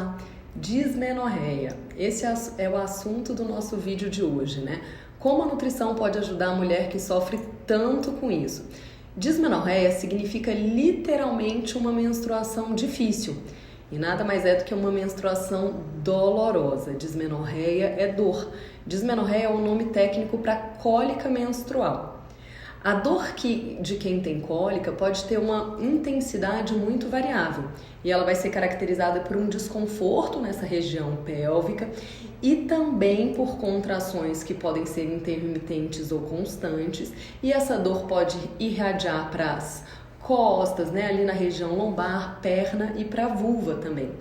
Olá, dismenorreia. Esse é o assunto do nosso vídeo de hoje, né? Como a nutrição pode ajudar a mulher que sofre tanto com isso? Dismenorreia significa literalmente uma menstruação difícil e nada mais é do que uma menstruação dolorosa. Dismenorreia é dor. Dismenorreia é um nome técnico para cólica menstrual. A dor de quem tem cólica pode ter uma intensidade muito variável e ela vai ser caracterizada por um desconforto nessa região pélvica e também por contrações que podem ser intermitentes ou constantes, e essa dor pode irradiar para as costas, né, ali na região lombar, perna e para a vulva também.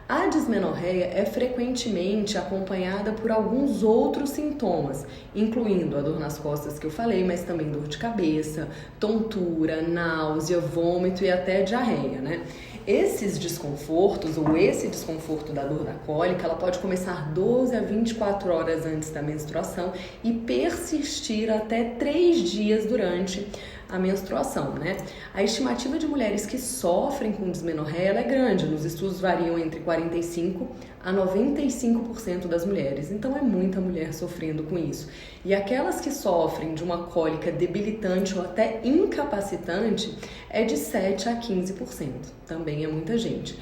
A dismenorreia é frequentemente acompanhada por alguns outros sintomas, incluindo a dor nas costas que eu falei, mas também dor de cabeça, tontura, náusea, vômito e até diarreia, né? Esses desconfortos, ou esse desconforto da dor da cólica, ela pode começar 12 a 24 horas antes da menstruação e persistir até 3 dias durante a menstruação, né? A estimativa de mulheres que sofrem com dismenorreia é grande. Nos estudos variam entre 45% a 95% das mulheres. Então é muita mulher sofrendo com isso. E aquelas que sofrem de uma cólica debilitante ou até incapacitante é de 7% a 15%. Também é muita gente.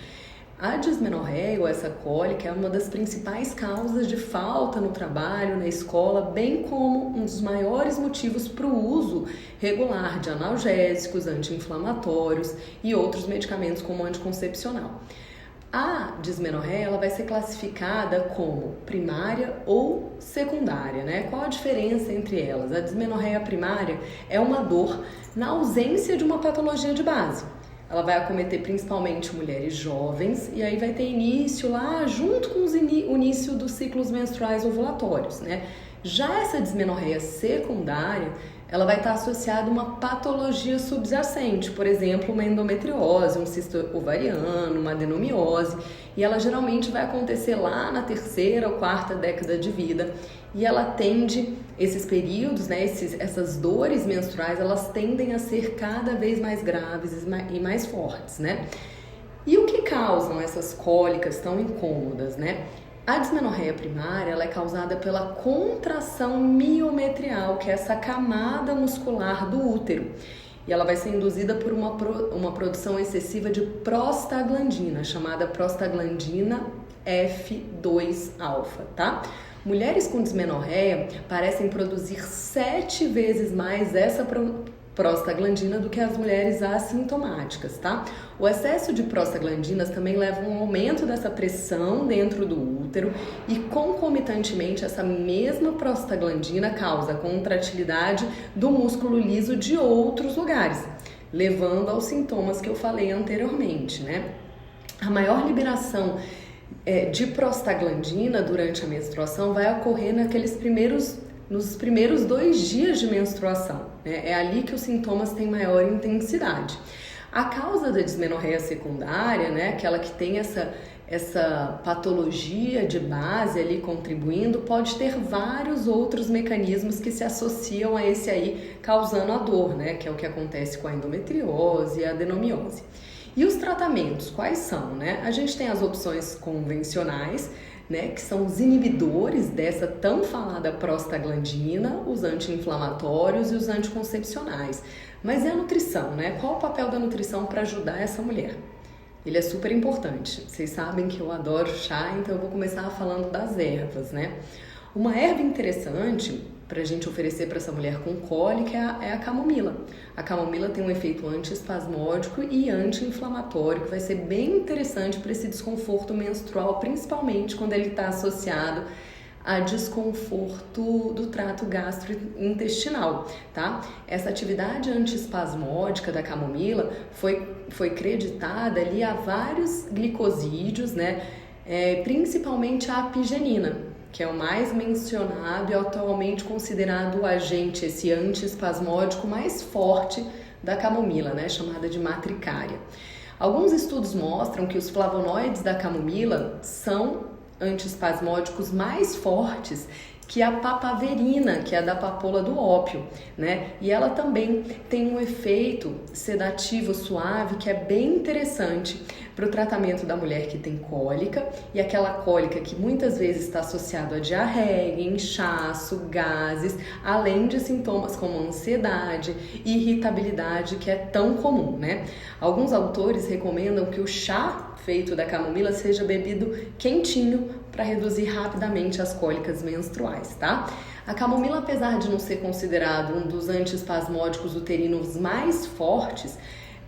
A dismenorreia, ou essa cólica, é uma das principais causas de falta no trabalho, na escola, bem como um dos maiores motivos para o uso regular de analgésicos, anti-inflamatórios e outros medicamentos como anticoncepcional. A dismenorreia ela vai ser classificada como primária ou secundária, né? Qual a diferença entre elas? A dismenorreia primária é uma dor na ausência de uma patologia de base. Ela vai acometer principalmente mulheres jovens e aí vai ter início lá junto com o início dos ciclos menstruais ovulatórios, né? Já essa dismenorreia secundária, ela vai estar associada a uma patologia subjacente, por exemplo, uma endometriose, um cisto ovariano, uma adenomiose, e ela geralmente vai acontecer lá na 3ª ou 4ª década de vida, e ela tende, esses períodos, né, essas dores menstruais, elas tendem a ser cada vez mais graves e mais fortes, né? E o que causam essas cólicas tão incômodas, né? A dismenorreia primária ela é causada pela contração miometrial, que é essa camada muscular do útero. E ela vai ser induzida por uma produção excessiva de prostaglandina, chamada prostaglandina F2-alfa, tá? Mulheres com dismenorreia parecem produzir 7 vezes mais essa prostaglandina do que as mulheres assintomáticas, tá? O excesso de prostaglandinas também leva a um aumento dessa pressão dentro do útero e, concomitantemente, essa mesma prostaglandina causa contratilidade do músculo liso de outros lugares, levando aos sintomas que eu falei anteriormente, né? A maior liberação de prostaglandina durante a menstruação vai ocorrer nos primeiros 2 dias de menstruação, né? É ali que os sintomas têm maior intensidade. A causa da dismenorreia secundária, né, aquela que tem essa patologia de base ali contribuindo, pode ter vários outros mecanismos que se associam a esse aí, causando a dor, né, que é o que acontece com a endometriose e a adenomiose. E os tratamentos, quais são, né? A gente tem as opções convencionais, né, que são os inibidores dessa tão falada prostaglandina, os anti-inflamatórios e os anticoncepcionais. Mas e a nutrição, né? Qual o papel da nutrição para ajudar essa mulher? Ele é super importante. Vocês sabem que eu adoro chá, então eu vou começar falando das ervas, né? Uma erva interessante para a gente oferecer para essa mulher com cólica é a camomila. A camomila tem um efeito antiespasmódico e anti-inflamatório, que vai ser bem interessante para esse desconforto menstrual, principalmente quando ele está associado a desconforto do trato gastrointestinal, tá? Essa atividade antiespasmódica da camomila foi creditada ali a vários glicosídeos, né? Principalmente a apigenina, que é o mais mencionado e atualmente considerado o agente, esse antiespasmódico mais forte da camomila, né, chamada de matricária. Alguns estudos mostram que os flavonoides da camomila são antiespasmódicos mais fortes que a papaverina, que é da papoula do ópio, né? E ela também tem um efeito sedativo suave que é bem interessante para o tratamento da mulher que tem cólica, e aquela cólica que muitas vezes está associada a diarreia, inchaço, gases, além de sintomas como ansiedade e irritabilidade, que é tão comum, né? Alguns autores recomendam que o chá feito da camomila seja bebido quentinho para reduzir rapidamente as cólicas menstruais, tá? A camomila, apesar de não ser considerado um dos antiespasmódicos uterinos mais fortes,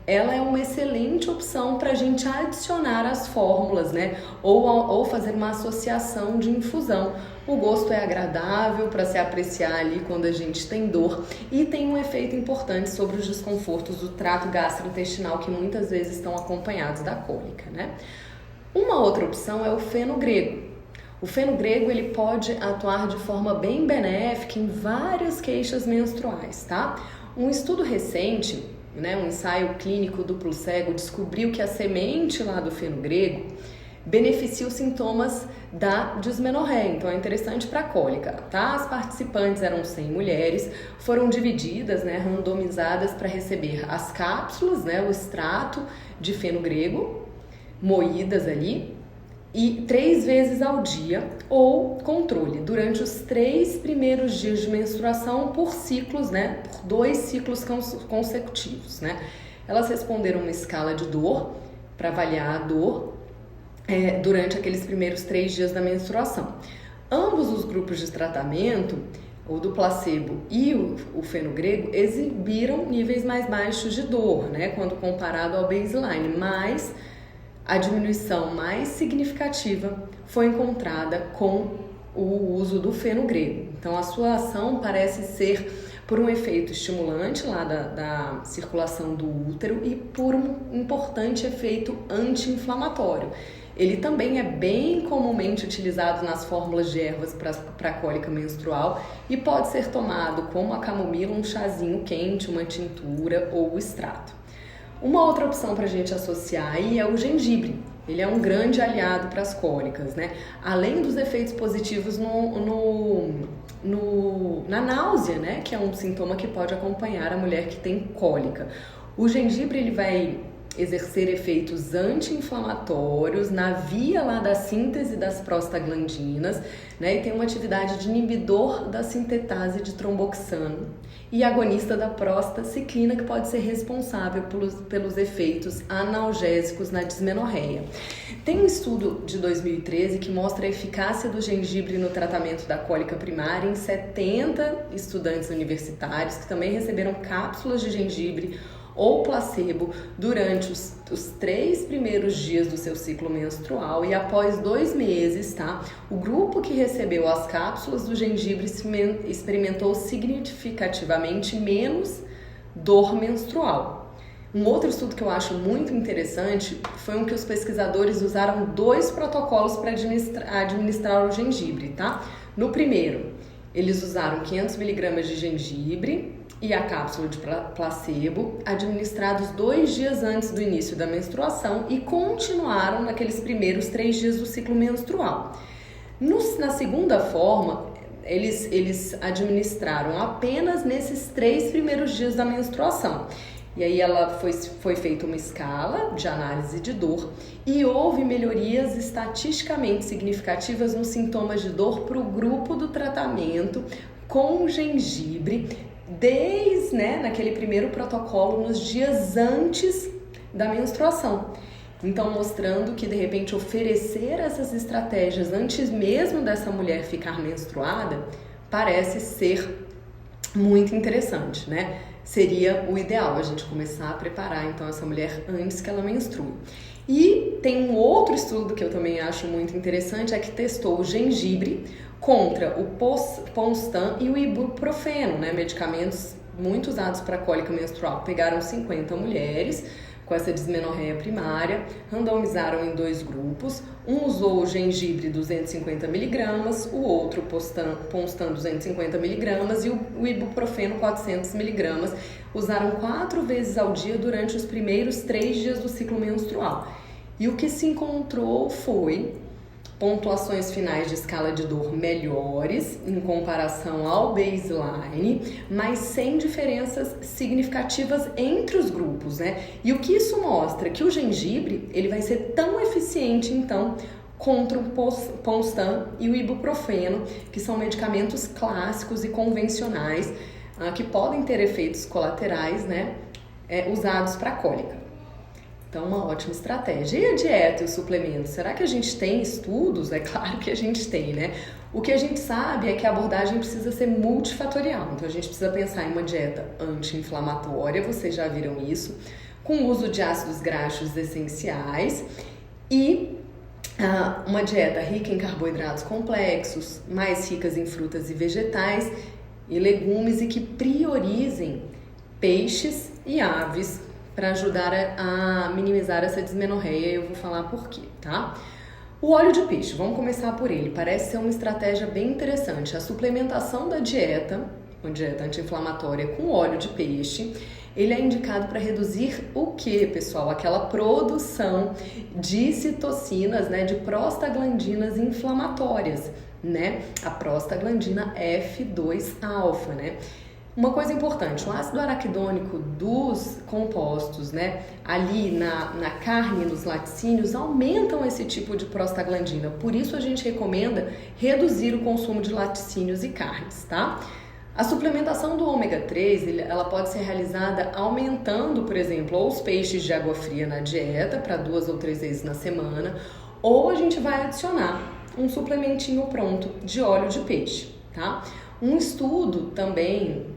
ela é uma excelente opção para a gente adicionar as fórmulas, né? Ou fazer uma associação de infusão. O gosto é agradável para se apreciar ali quando a gente tem dor e tem um efeito importante sobre os desconfortos do trato gastrointestinal que muitas vezes estão acompanhados da cólica, né? Uma outra opção é o feno grego. O feno grego ele pode atuar de forma bem benéfica em várias queixas menstruais, tá? Um estudo recente, né, um ensaio clínico duplo cego, descobriu que a semente lá do feno grego beneficia os sintomas da dismenorreia, então é interessante para a cólica, tá? As participantes eram 100 mulheres, foram divididas, né, randomizadas para receber as cápsulas, né, o extrato de feno grego, moídas ali, e 3 vezes ao dia, ou controle, durante os 3 primeiros dias de menstruação por ciclos, né, por 2 ciclos consecutivos, né. Elas responderam uma escala de dor, para avaliar a dor, durante aqueles primeiros 3 dias da menstruação. Ambos os grupos de tratamento, o do placebo e o feno grego, exibiram níveis mais baixos de dor, né, quando comparado ao baseline, mas a diminuição mais significativa foi encontrada com o uso do feno grego. Então, a sua ação parece ser por um efeito estimulante lá da circulação do útero e por um importante efeito anti-inflamatório. Ele também é bem comumente utilizado nas fórmulas de ervas para a cólica menstrual e pode ser tomado como a camomila, um chazinho quente, uma tintura ou o extrato. Uma outra opção para a gente associar aí é o gengibre. Ele é um grande aliado para as cólicas, né? Além dos efeitos positivos na náusea, né? Que é um sintoma que pode acompanhar a mulher que tem cólica. O gengibre ele vai exercer efeitos anti-inflamatórios na via lá da síntese das prostaglandinas, né? E tem uma atividade de inibidor da sintetase de tromboxano e agonista da prostaciclina, que pode ser responsável pelos efeitos analgésicos na dismenorreia. Tem um estudo de 2013 que mostra a eficácia do gengibre no tratamento da cólica primária em 70 estudantes universitários que também receberam cápsulas de gengibre ou placebo durante os 3 primeiros dias do seu ciclo menstrual, e após 2 meses, tá? O grupo que recebeu as cápsulas do gengibre experimentou significativamente menos dor menstrual. Um outro estudo que eu acho muito interessante foi um que os pesquisadores usaram 2 protocolos para administrar o gengibre, tá? No primeiro, eles usaram 500 mg de gengibre e a cápsula de placebo, administrados 2 dias antes do início da menstruação, e continuaram naqueles primeiros 3 dias do ciclo menstrual. Na segunda forma, eles administraram apenas nesses 3 primeiros dias da menstruação. E aí foi feita uma escala de análise de dor e houve melhorias estatisticamente significativas nos sintomas de dor para o grupo do tratamento com gengibre, desde, naquele primeiro protocolo, nos dias antes da menstruação. Então, mostrando que, de repente, oferecer essas estratégias antes mesmo dessa mulher ficar menstruada parece ser muito interessante, né? Seria o ideal a gente começar a preparar, então, essa mulher antes que ela menstrue. E tem um outro estudo que eu também acho muito interessante, que testou o gengibre contra o Ponstan e o ibuprofeno, medicamentos muito usados para cólica menstrual. Pegaram 50 mulheres com essa dismenorreia primária, randomizaram em 2 grupos. Um usou o gengibre 250 mg, o outro Ponstan 250 mg e o ibuprofeno 400 mg. Usaram 4 vezes ao dia durante os primeiros 3 dias do ciclo menstrual. E o que se encontrou foi pontuações finais de escala de dor melhores em comparação ao baseline, mas sem diferenças significativas entre os grupos, né? E o que isso mostra? Que o gengibre, ele vai ser tão eficiente, então, contra o Ponstan e o ibuprofeno, que são medicamentos clássicos e convencionais que podem ter efeitos colaterais, né, usados para cólica. Então, uma ótima estratégia. E a dieta e os suplementos? Será que a gente tem estudos? É claro que a gente tem, né? O que a gente sabe é que a abordagem precisa ser multifatorial. Então, a gente precisa pensar em uma dieta anti-inflamatória, vocês já viram isso, com uso de ácidos graxos essenciais e uma dieta rica em carboidratos complexos, mais ricas em frutas e vegetais e legumes e que priorizem peixes e aves para ajudar a minimizar essa dismenorreia. Eu vou falar por quê, tá? O óleo de peixe, vamos começar por ele. Parece ser uma estratégia bem interessante. A suplementação da dieta, uma dieta anti-inflamatória com óleo de peixe, ele é indicado para reduzir o que, pessoal? Aquela produção de citocinas, né, de prostaglandinas inflamatórias, né? A prostaglandina F2-alfa, né? Uma coisa importante, o ácido araquidônico dos compostos, né, ali na carne, nos laticínios, aumentam esse tipo de prostaglandina. Por isso a gente recomenda reduzir o consumo de laticínios e carnes, tá? A suplementação do ômega 3, ela pode ser realizada aumentando, por exemplo, ou os peixes de água fria na dieta para 2 ou 3 vezes na semana, ou a gente vai adicionar um suplementinho pronto de óleo de peixe, tá? Um estudo também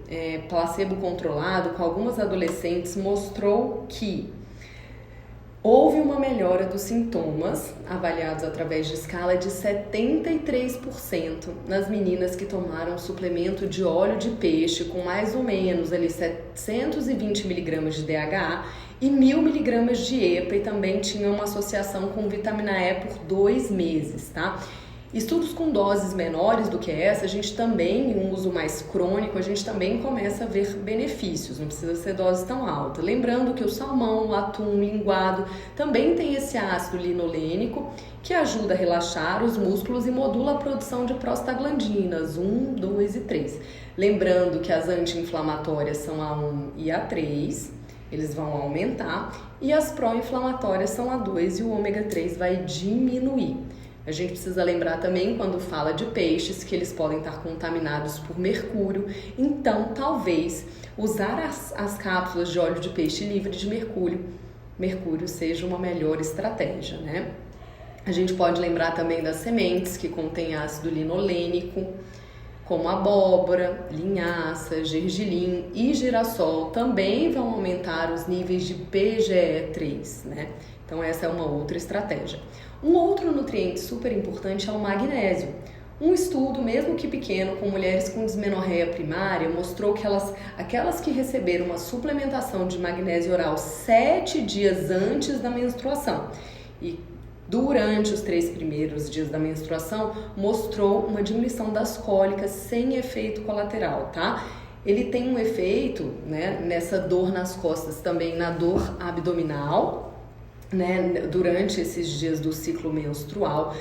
placebo controlado com algumas adolescentes mostrou que houve uma melhora dos sintomas, avaliados através de escala de 73% nas meninas que tomaram suplemento de óleo de peixe com mais ou menos ali 720 mg de DHA e 1000 mg de EPA, e também tinha uma associação com vitamina E por 2 meses, tá? Estudos com doses menores do que essa, a gente também, em um uso mais crônico, a gente também começa a ver benefícios, não precisa ser dose tão alta. Lembrando que o salmão, o atum, o linguado também tem esse ácido linolênico que ajuda a relaxar os músculos e modula a produção de prostaglandinas 1, 2 e 3. Lembrando que as anti-inflamatórias são a 1 e a 3, eles vão aumentar, e as pró-inflamatórias são a 2 e o ômega 3 vai diminuir. A gente precisa lembrar também, quando fala de peixes, que eles podem estar contaminados por mercúrio. Então, talvez, usar as cápsulas de óleo de peixe livre de mercúrio seja uma melhor estratégia, né? A gente pode lembrar também das sementes que contêm ácido linolênico, como abóbora, linhaça, gergelim e girassol, também vão aumentar os níveis de PGE3, né? Então, essa é uma outra estratégia. Um outro nutriente super importante é o magnésio. Um estudo, mesmo que pequeno, com mulheres com dismenorreia primária, mostrou que aquelas que receberam uma suplementação de magnésio oral 7 dias antes da menstruação e durante os 3 primeiros dias da menstruação, mostrou uma diminuição das cólicas sem efeito colateral, tá? Ele tem um efeito, né, nessa dor nas costas, também na dor abdominal, né, durante esses dias do ciclo menstrual,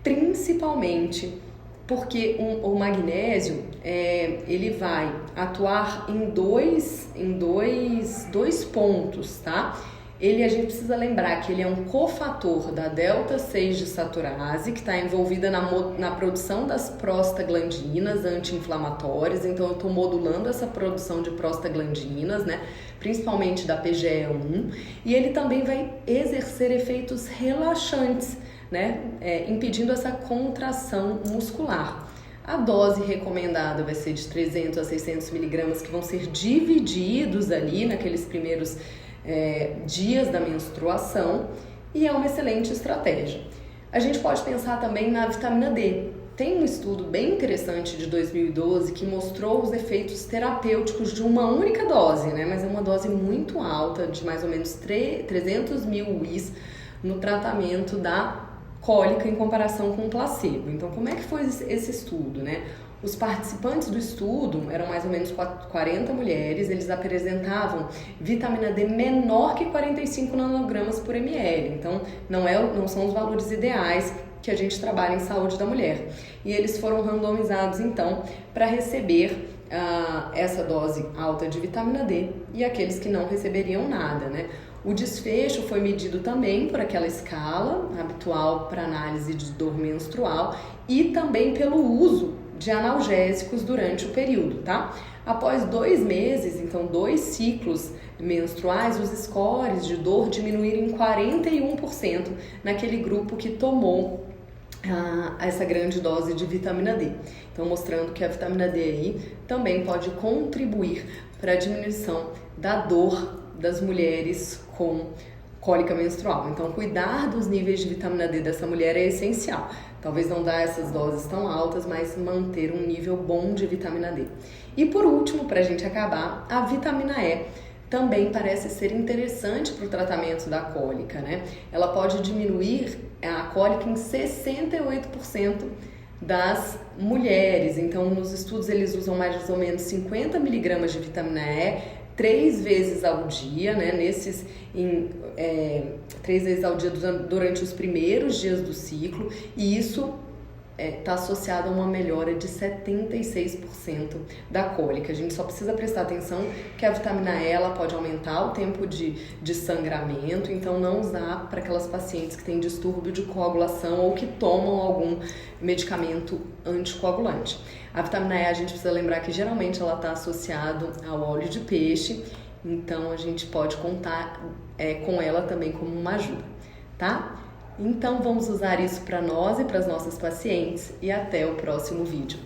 principalmente porque o magnésio ele vai atuar em dois pontos, tá? A gente precisa lembrar que ele é um cofator da delta-6 desaturase, que está envolvida na produção das prostaglandinas anti-inflamatórias. Então, eu estou modulando essa produção de prostaglandinas, né? Principalmente da PGE1. E ele também vai exercer efeitos relaxantes, né? Impedindo essa contração muscular. A dose recomendada vai ser de 300 a 600 miligramas, que vão ser divididos ali naqueles primeiros dias da menstruação, e é uma excelente estratégia. A gente pode pensar também na vitamina D. Tem um estudo bem interessante de 2012 que mostrou os efeitos terapêuticos de uma única dose, né? Mas é uma dose muito alta, de mais ou menos 300 mil UIs no tratamento da cólica em comparação com o placebo. Então, como é que foi esse estudo, né? Os participantes do estudo eram mais ou menos 40 mulheres, eles apresentavam vitamina D menor que 45 nanogramas por ml, então não são os valores ideais que a gente trabalha em saúde da mulher. E eles foram randomizados, então, para receber essa dose alta de vitamina D e aqueles que não receberiam nada, né? O desfecho foi medido também por aquela escala habitual para análise de dor menstrual e também pelo uso de analgésicos durante o período, tá? Após 2 meses, então 2 ciclos menstruais, os scores de dor diminuíram em 41% naquele grupo que tomou essa grande dose de vitamina D. Então, mostrando que a vitamina D aí também pode contribuir para a diminuição da dor das mulheres com cólica menstrual. Então, cuidar dos níveis de vitamina D dessa mulher é essencial. Talvez não dar essas doses tão altas, mas manter um nível bom de vitamina D. E por último, para a gente acabar, a vitamina E também parece ser interessante para o tratamento da cólica, né? Ela pode diminuir a cólica em 68% das mulheres. Então, nos estudos eles usam mais ou menos 50 miligramas de vitamina E 3 vezes ao dia, né? 3 vezes ao dia durante os primeiros dias do ciclo, e isso está associado a uma melhora de 76% da cólica. A gente só precisa prestar atenção que a vitamina E ela pode aumentar o tempo de sangramento, então não usar para aquelas pacientes que têm distúrbio de coagulação ou que tomam algum medicamento anticoagulante. A vitamina E a gente precisa lembrar que geralmente ela está associada ao óleo de peixe, então a gente pode contar com ela também como uma ajuda, tá? Então vamos usar isso para nós e para as nossas pacientes e até o próximo vídeo.